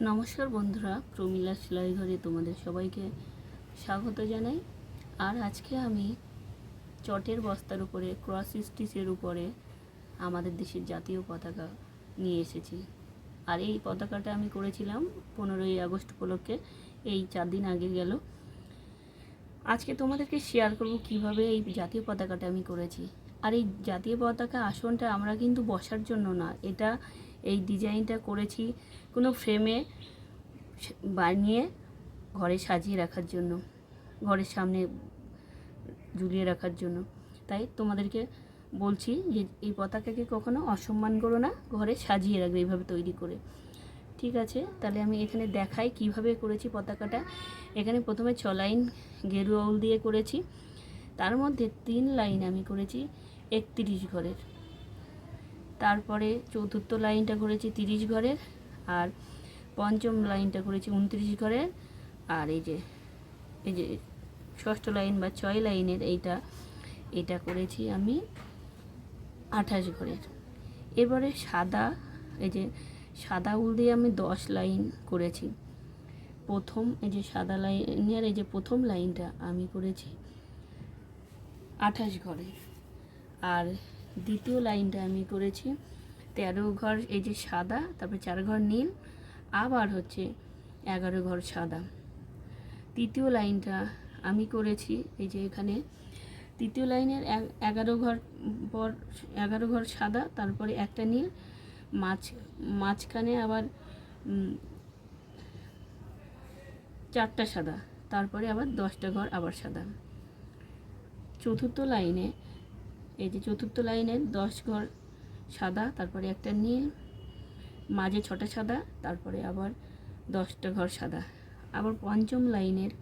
নমস্কার বন্ধুরা, প্রমিলা সেলাই ঘরে তোমাদের সবাইকে স্বাগত জানাই। আর আজকে আমি চটের বস্তার উপরে ক্রস স্টিচের উপরে আমাদের দেশের জাতীয় পতাকা নিয়ে এসেছি। আর এই পতাকাটা আমি করেছিলাম 15ই আগস্ট উপলক্ষে, এই 4 দিন আগে গেল। আজকে তোমাদেরকে শেয়ার করব কিভাবে এই জাতীয় পতাকাটা আমি করেছি। আর এই জাতীয় পতাকা আসনটা আমরা কিন্তু বসার জন্য না, এটা এই ডিজাইনটা করেছি কোনো ফ্রেমে বানিয়ে ঘরে সাজিয়ে রাখার জন্য, ঘরের সামনে ঝুলিয়ে রাখার জন্য। তাই তোমাদেরকে বলছি যে এই পতাকাকে কখনো অসম্মান করো না, ঘরে সাজিয়ে রাখবে এইভাবে তৈরি করে। ঠিক আছে, তাহলে আমি এখানে দেখাই কিভাবে করেছি পতাকাটা। এখানে প্রথমে 6 লাইন গেরুয়া উল দিয়ে করেছি, তার মধ্যে 3 লাইন আমি করেছি 31 ঘরের, তারপরে চতুর্থ লাইনটা করেছি 30 ঘরের, আর পঞ্চম লাইনটা করেছি 29 ঘরের, আর এই যে ষষ্ঠ লাইন বা 6 লাইনের এটা করেছি আমি 28 ঘরের। এবারে সাদা উল দিয়ে আমি 10 লাইন করেছি। প্রথম সাদা লাইনের প্রথম লাইনটা আমি করেছি 28 ঘরে, আর দ্বিতীয় লাইনটা আমি করেছি 13 ঘর সাদা, তারপরে 4 ঘর নীল, আবার 11 ঘর সাদা। তৃতীয় লাইনটা আমি করেছি এখানে তৃতীয় লাইনের 11 ঘর পর 11 ঘর সাদা, তারপরে একটা নীল, মাঝখানে আবার 4টা সাদা, তারপরে আবার 10টা ঘর আবার সাদা। চতুর্থ লাইনের 10 ঘর সাদা, তারপরে একটা নীল, মাঝে 6টা সাদা, তারপরে আবার 10টা ঘর সাদা। আবার পঞ্চম লাইনের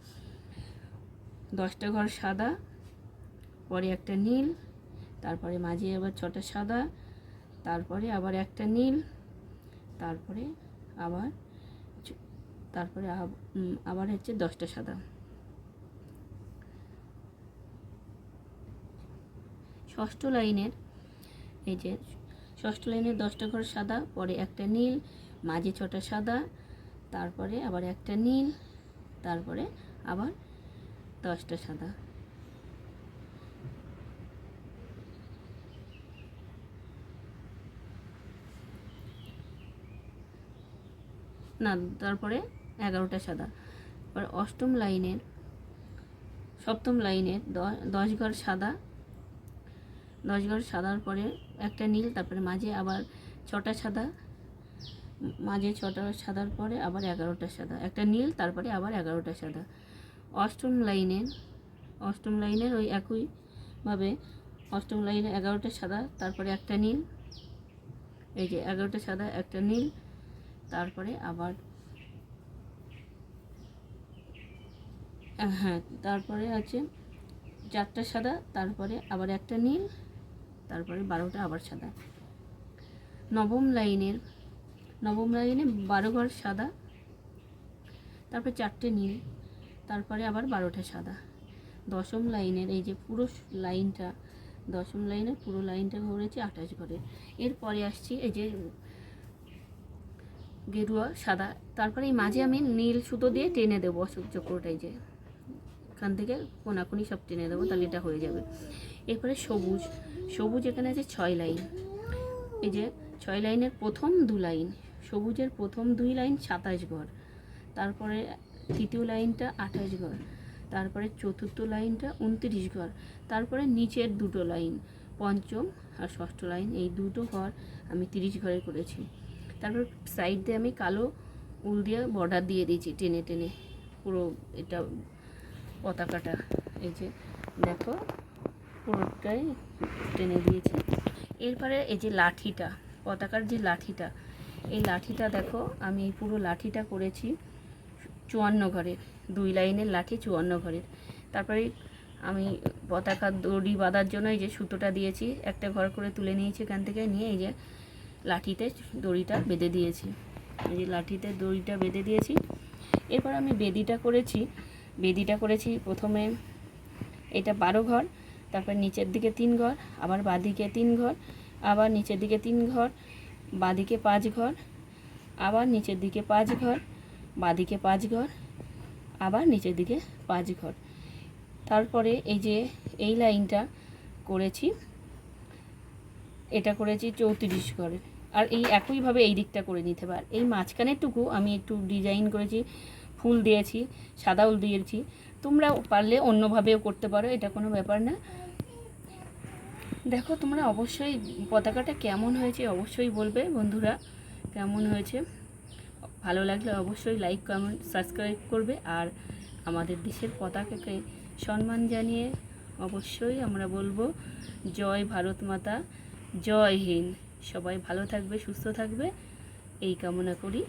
10টা ঘর সাদা, পরে একটা নীল, তারপরে মাঝে আবার 6টা সাদা, তারপরে আবার একটা নীল, তারপরে আবার 10টা সাদা। ষষ্ঠ লাইনের 10টা ঘর সাদা, পরে একটা নীল, মাঝে 6টা সাদা, তারপরে আবার একটা নীল, তারপরে আবার 10টা সাদা। তারপরে 11টা সাদা। আর সপ্তম লাইনের 10 ঘর সাদা, 10 ঘর সাদার পরে একটা নীল, তারপরে মাঝে আবার 6টা সাদা, মাঝে 6টা সাদার পরে আবার 11টা সাদা, একটা নীল, তারপরে আবার 11টা সাদা। অষ্টম লাইনের ওই একইভাবে অষ্টম লাইনে 11টা সাদা, তারপরে একটা নীল, 11টা সাদা, একটা নীল, তারপরে আবার তারপরে আছে 4টা সাদা, তারপরে আবার একটা নীল, তারপরে 12টা আবার সাদা। নবম লাইনে 12 ঘর সাদা, তারপরে 4টে নীল, তারপরে আবার 12টা সাদা। দশম লাইনের পুরো লাইনটা করেছি 28 ঘরের। এরপরে আসছি গেরুয়া সাদা, তারপরে এই মাঝে আমি নীল সুতো দিয়ে টেনে দেবো অশোক চক্রটা, এখান থেকে কোনাকুনি সব টেনে দেবো, তাহলে এটা হয়ে যাবে। এরপরে সবুজ এখানে আছে 6 লাইন, 6 লাইনের প্রথম 2 লাইন, সবুজের প্রথম 2 লাইন 27 ঘর, তারপরে তৃতীয় লাইনটা 28 ঘর, তারপরে চতুর্থ লাইনটা 29 ঘর, তারপরে নিচের 2টো লাইন, পঞ্চম আর ষষ্ঠ লাইন, এই 2টো ঘর আমি 30 ঘরে করেছি। তারপর সাইড দিয়ে আমি কালো উল দিয়ে বর্ডার দিয়ে দিয়েছি টেনে টেনে পুরো এটা পতাকাটা, দেখো পুরোটাই টেনে দিয়েছি। এরপরে লাঠিটা, পতাকার লাঠিটা, এই লাঠিটা দেখো আমি এই পুরো লাঠিটা করেছি 54 ঘরের, 2 লাইনের লাঠি 54 ঘরের। তারপরে আমি পতাকার দড়ি বাঁধার জন্য সুতোটা দিয়েছি, একটা ঘর করে তুলে নিয়েছি এখান থেকে, নিয়ে লাঠিতে দড়িটা বেঁধে দিয়েছি, লাঠিতে দড়িটা বেঁধে দিয়েছি। এরপর আমি বেদিটা করেছি প্রথমে এটা 12 ঘর, তারপর নিচের দিকে 3 ঘর, আবার বাঁদিকে 3 ঘর, আবার নিচের দিকে 3 ঘর, বাঁদিকে 5 ঘর, আবার নিচের দিকে 5 ঘর, বাঁদিকে 5 ঘর, আবার নিচের দিকে 5 ঘর। তারপরে এই যে এই লাইনটা করেছি, এটা করেছি 34 ঘরের। আর এই একইভাবে এই দিকটা করে নিতে পার। এই মাঝখানেরটুকু আমি একটু ডিজাইন করেছি, ফুল দিয়েছি, সাদা উল দিয়েছি। তোমরা পারলে অন্যভাবেও করতে পারো, এটা কোনো ব্যাপার না। দেখো তোমরা অবশ্যই পতাকাটা কেমন হয়েছে অবশ্যই বলবে বন্ধুরা, কেমন হয়েছে। ভালো লাগলে অবশ্যই লাইক, কমেন্ট, সাবস্ক্রাইব করবে। আর আমাদের দেশের পতাকাকে সম্মান জানিয়ে অবশ্যই আমরা বলবো জয় ভারত মাতা, জয় হিন্দ। সবাই ভালো থাকবে, সুস্থ থাকবে, এই কামনা করি।